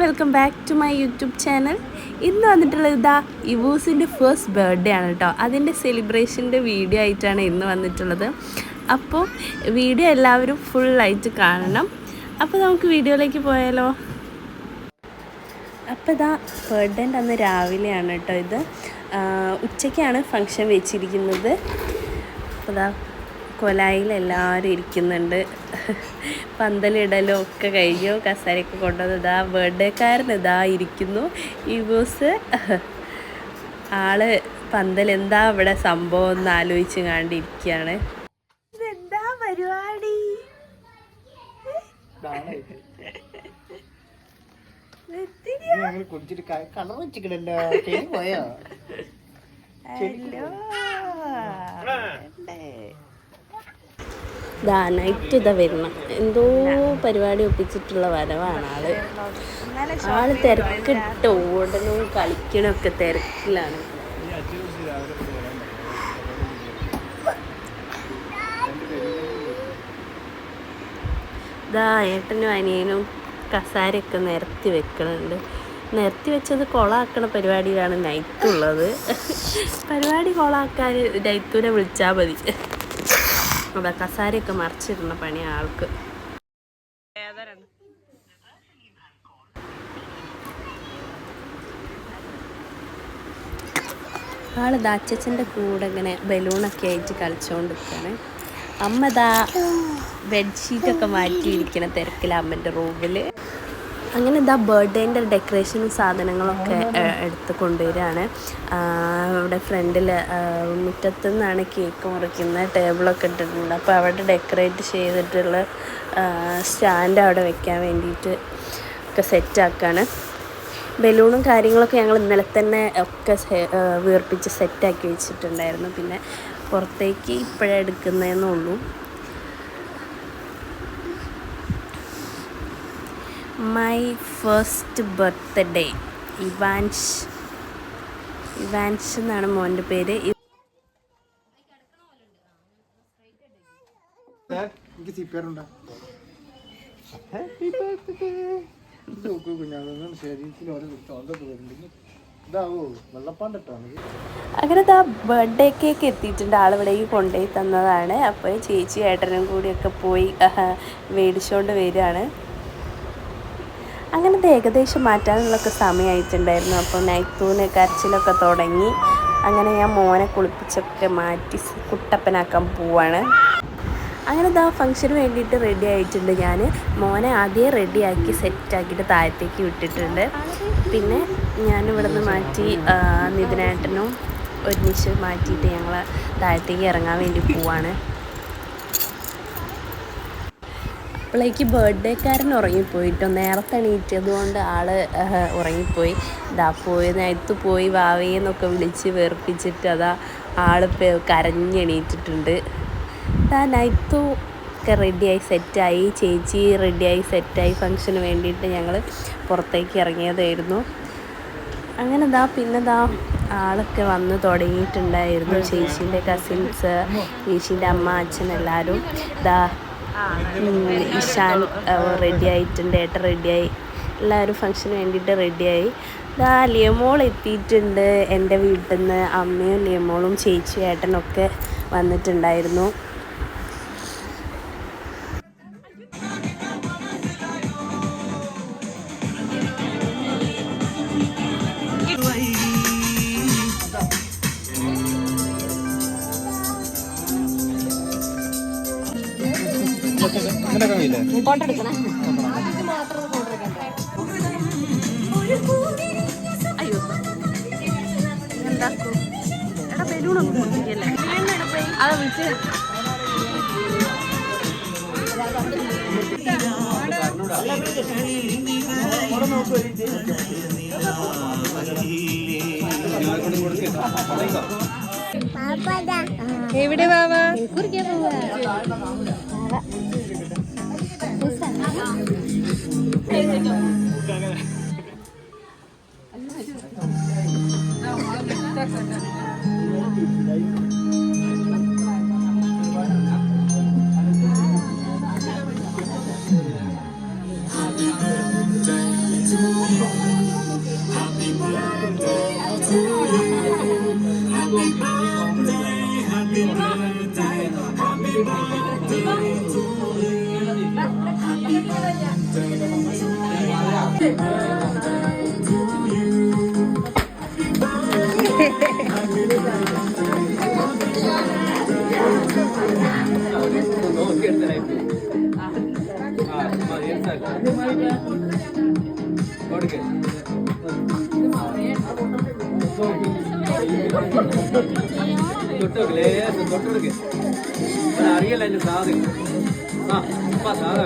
Welcome back to my YouTube channel. ഇന്ന് വന്നിട്ടുള്ളത് ഇതാ ഇവൂസിൻ്റെ ഫസ്റ്റ് ബർത്ത്ഡേ ആണ് കേട്ടോ. അതിൻ്റെ സെലിബ്രേഷൻ്റെ വീഡിയോ ആയിട്ടാണ് ഇന്ന് വന്നിട്ടുള്ളത്. അപ്പോൾ വീഡിയോ എല്ലാവരും ഫുള്ളായിട്ട് കാണണം. അപ്പോൾ നമുക്ക് വീഡിയോയിലേക്ക് പോയാലോ. അപ്പോൾ ഇതാ ബർത്ത്ഡേൻ്റെ അന്ന് രാവിലെയാണ് കേട്ടോ ഇത്. ഉച്ചയ്ക്കാണ് ഫങ്ഷൻ വെച്ചിരിക്കുന്നത്. അപ്പോൾ ഇതാ കൊലായിൽ എല്ലാവരും ഇരിക്കുന്നുണ്ട്. പന്തലിടലും ഒക്കെ കഴിഞ്ഞു. കസേരയൊക്കെ കൊണ്ടുവന്ന് ഇതാ ബർത്ത്ഡേക്കാരൻ ഇതാ ഇരിക്കുന്നു. ഇവൂസ് ആള് പന്തൽ എന്താ ഇവിടെ സംഭവം എന്ന് ആലോചിച്ച് കണ്ടിരിക്കുകയാണ്. ഇതെന്താ പരിപാടി? നൈറ്റ് ഇതാ വരണം. എന്തോ പരിപാടി ഒപ്പിച്ചിട്ടുള്ള വരവാണ് ആള് തിരക്കിട്ട് ഓടലും കളിക്കണമൊക്കെ തിരക്കിലാണ്. ഇതാ ഏട്ടനും അനിയനും കസാരയൊക്കെ നിരത്തി വെക്കണുണ്ട്. നിരത്തി വെച്ചത് കൊളാക്കണ പരിപാടിയിലാണ് നൈറ്റുള്ളത്. പരിപാടി കൊളാക്കാൻ നൈത്തൂനെ വിളിച്ചാൽ മതി. അതാ കസാരയൊക്കെ മറിച്ചിരുന്ന പണി ആൾക്ക്. ആളിതാ അച്ഛൻ്റെ കൂടെ ഇങ്ങനെ ബലൂണൊക്കെ ആയിട്ട് കളിച്ചുകൊണ്ടിരിക്കുകയാണ്. അമ്മ ഇതാ ബെഡ്ഷീറ്റൊക്കെ മാറ്റിയിരിക്കണ തിരക്കിൽ അമ്മൻ്റെ റൂമിൽ. അങ്ങനെ ഇതാ ബർത്ത്ഡേൻ്റെ ഡെക്കറേഷനും സാധനങ്ങളൊക്കെ എടുത്ത് കൊണ്ടുവരികയാണ്. അവിടെ ഫ്രണ്ടിൽ മുറ്റത്തു നിന്നാണ് കേക്ക് മുറിക്കുന്നത്. ടേബിളൊക്കെ ഇട്ടിട്ടുണ്ട്. അപ്പോൾ അവിടെ ഡെക്കറേറ്റ് ചെയ്തിട്ടുള്ള സ്റ്റാൻഡ് അവിടെ വെക്കാൻ വേണ്ടിയിട്ട് ഒക്കെ സെറ്റാക്കാണ്. ബലൂണും കാര്യങ്ങളൊക്കെ ഞങ്ങൾ ഇന്നലെ തന്നെ ഒക്കെ വീർപ്പിച്ച് സെറ്റാക്കി വെച്ചിട്ടുണ്ടായിരുന്നു. പിന്നെ പുറത്തേക്ക് ഇപ്പോഴേ എടുക്കുന്നതെന്നുള്ളൂ. My first birthday. ഇവാൻഷ് എന്നാണ് മോൻ്റെ പേര്. അങ്ങനെ ആ ബർത്ത്ഡേ കേക്ക് എത്തിയിട്ടുണ്ട്. ആളിവിടേക്ക് കൊണ്ടുപോയി തന്നതാണ്. അപ്പോൾ ചേച്ചി ഏട്ടനും കൂടിയൊക്കെ പോയി മേടിച്ചുകൊണ്ട് വരികയാണ്. അങ്ങനത്തെ ഏകദേശം മാറ്റാനുള്ളൊക്കെ സമയമായിട്ടുണ്ടായിരുന്നു. അപ്പോൾ നൈത്തൂന് കരച്ചിലൊക്കെ തുടങ്ങി. അങ്ങനെ ഞാൻ മോനെ കുളിപ്പിച്ചൊക്കെ മാറ്റി കുട്ടപ്പനാക്കാൻ പോവാണ്. അങ്ങനെ ഇതാ ഫംഗ്ഷന് വേണ്ടിയിട്ട് റെഡി ആയിട്ടുണ്ട്. ഞാൻ മോനെ ആദ്യം റെഡിയാക്കി സെറ്റാക്കിയിട്ട് താഴത്തേക്ക് വിട്ടിട്ടുണ്ട്. പിന്നെ ഞാനിവിടെ നിന്ന് മാറ്റി നിതിനേട്ടനും ഒരുമിച്ച് മാറ്റിയിട്ട് ഞങ്ങൾ താഴത്തേക്ക് ഇറങ്ങാൻ വേണ്ടി പോവാണ്. അപ്പോഴേക്ക് ബർത്ത്ഡേക്കാരൻ ഉറങ്ങിപ്പോയിട്ടോ. നേരത്തെ എണീറ്റത് കൊണ്ട് ഉറങ്ങിപ്പോയി. ഇതാ പോയി നേരത്ത് പോയി വാവേന്നൊക്കെ വിളിച്ച് വേർപ്പിച്ചിട്ട് അതാ കരഞ്ഞെണീറ്റിട്ടുണ്ട്. ഇതാ നൈത്തു ഒക്കെ റെഡിയായി സെറ്റായി. ചേച്ചി റെഡിയായി സെറ്റായി. ഫംഗ്ഷന് വേണ്ടിയിട്ട് ഞങ്ങൾ പുറത്തേക്ക് ഇറങ്ങിയതായിരുന്നു. അങ്ങനെ പിന്നെ ആളൊക്കെ വന്ന് തുടങ്ങിയിട്ടുണ്ടായിരുന്നു. ചേച്ചീൻ്റെ കസിൻസ്, ചേച്ചീൻ്റെ അമ്മ, അച്ഛൻ എല്ലാവരും. ഇഷാൻ റെഡി ആയിട്ടുണ്ട്. ഏട്ടൻ റെഡിയായി. എല്ലാവരും ഫംഗ്ഷന് വേണ്ടിയിട്ട് റെഡിയായി. ലിയമോൾ എത്തിയിട്ടുണ്ട്. എൻ്റെ വീട്ടിൽ നിന്ന് അമ്മയും ലിയമോളും ചേച്ചിയും ഏട്ടനൊക്കെ വന്നിട്ടുണ്ടായിരുന്നു. അയ്യോ എന്താക്കും എടാ ബലൂണൊന്നും പൊട്ടിക്കല്ലേ അത് വിളിച്ച് എവിടെ വാവാ തൊട്ടെടുക്ക് അറിയല്ല അതിന്റെ സാധനം സാധാരണ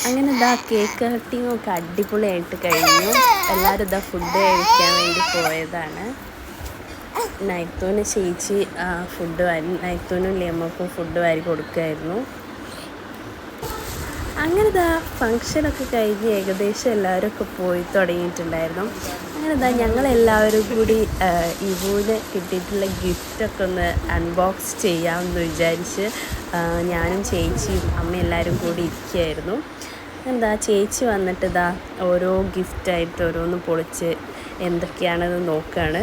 അങ്ങനെ ഇതാ കേക്ക് കട്ടിങ്ങൊക്കെ അടിപൊളിയായിട്ട് കഴിഞ്ഞു. എല്ലാവരും ഇതാ ഫുഡ് കഴിക്കാൻ വേണ്ടി പോയതാണ്. നൈത്തൂന് ചേച്ചി നൈത്തൂനും ലിയമ്മക്കും ഫുഡ് വാരി കൊടുക്കുമായിരുന്നു. അങ്ങനെ ഇതാ ഫങ്ഷനൊക്കെ കഴിഞ്ഞ് ഏകദേശം എല്ലാവരും ഒക്കെ പോയി തുടങ്ങിയിട്ടുണ്ടായിരുന്നു. അങ്ങനെ ഇതാ ഞങ്ങളെല്ലാവരും കൂടി ഇവൂന് കിട്ടിയിട്ടുള്ള ഗിഫ്റ്റൊക്കെ ഒന്ന് അൺബോക്സ് ചെയ്യാമെന്ന് വിചാരിച്ച് ഞാനും ചേച്ചിയും അമ്മ എല്ലാവരും കൂടി ഇരിക്കുകയായിരുന്നു. എന്താ ചേച്ചി വന്നിട്ട് ഇതാ ഓരോ ഗിഫ്റ്റായിട്ട് ഓരോന്ന് പൊളിച്ച് എന്തൊക്കെയാണെന്ന് നോക്കുകയാണ്.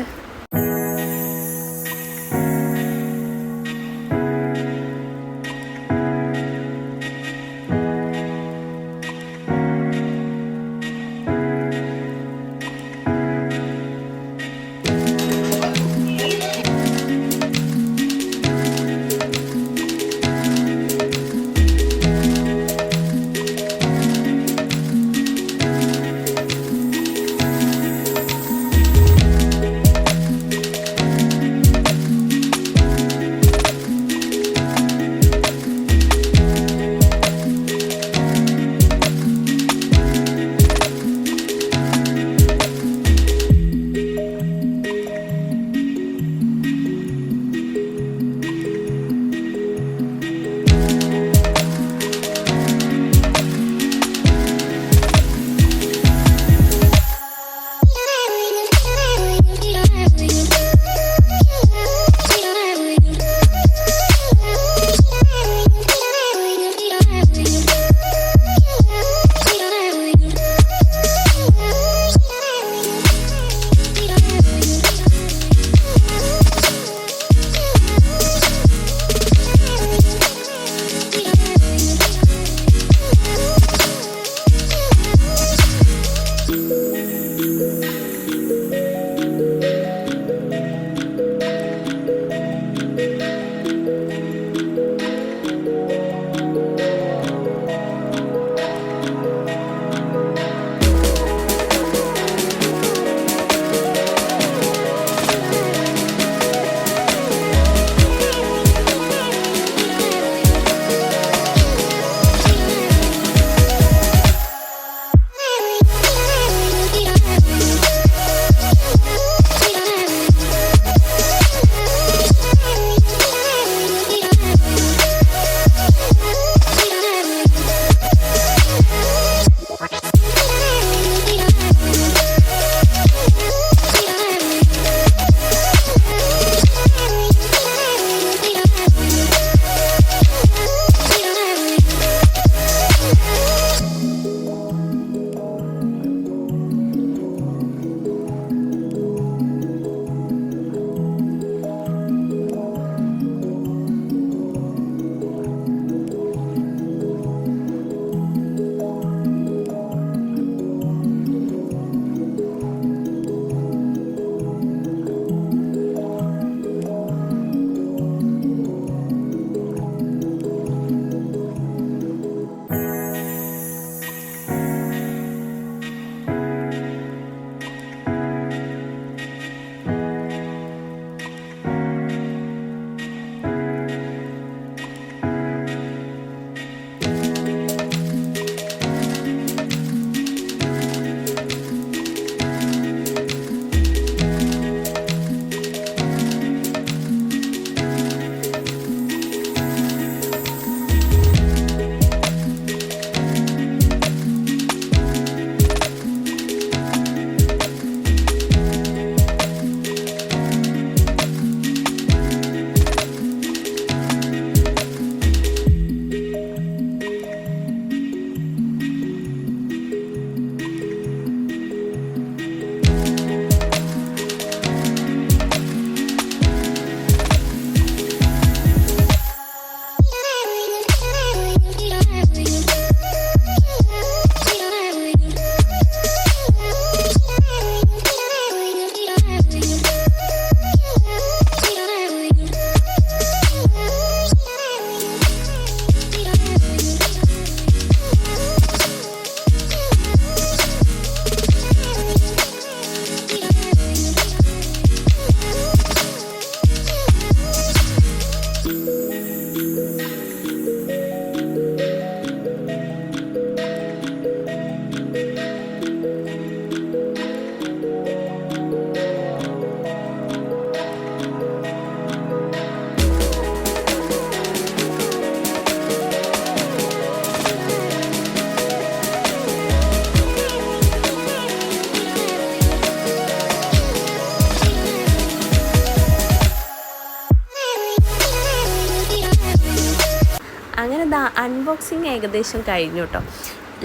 ബോക്സിങ് ഏകദേശം കഴിഞ്ഞു കേട്ടോ.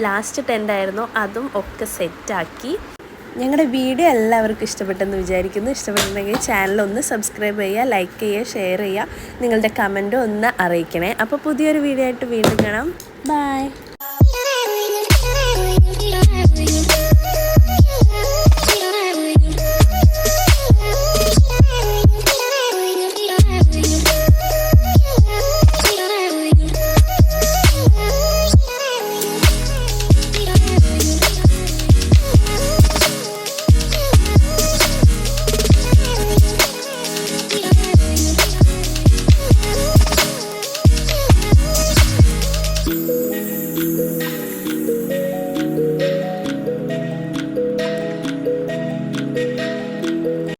ലാസ്റ്റ് ടെൻ്റായിരുന്നു, അതും ഒക്കെ സെറ്റാക്കി. ഞങ്ങളുടെ വീഡിയോ എല്ലാവർക്കും ഇഷ്ടപ്പെട്ടെന്ന് വിചാരിക്കുന്നു. ഇഷ്ടപ്പെട്ടിട്ടുണ്ടെങ്കിൽ ചാനൽ ഒന്ന് സബ്സ്ക്രൈബ് ചെയ്യുക, ലൈക്ക് ചെയ്യുക, ഷെയർ ചെയ്യുക, നിങ്ങളുടെ കമൻറ്റും ഒന്ന് അറിയിക്കണേ. അപ്പോൾ പുതിയൊരു വീഡിയോ ആയിട്ട് വീണ്ടും കാണാം. ബൈ.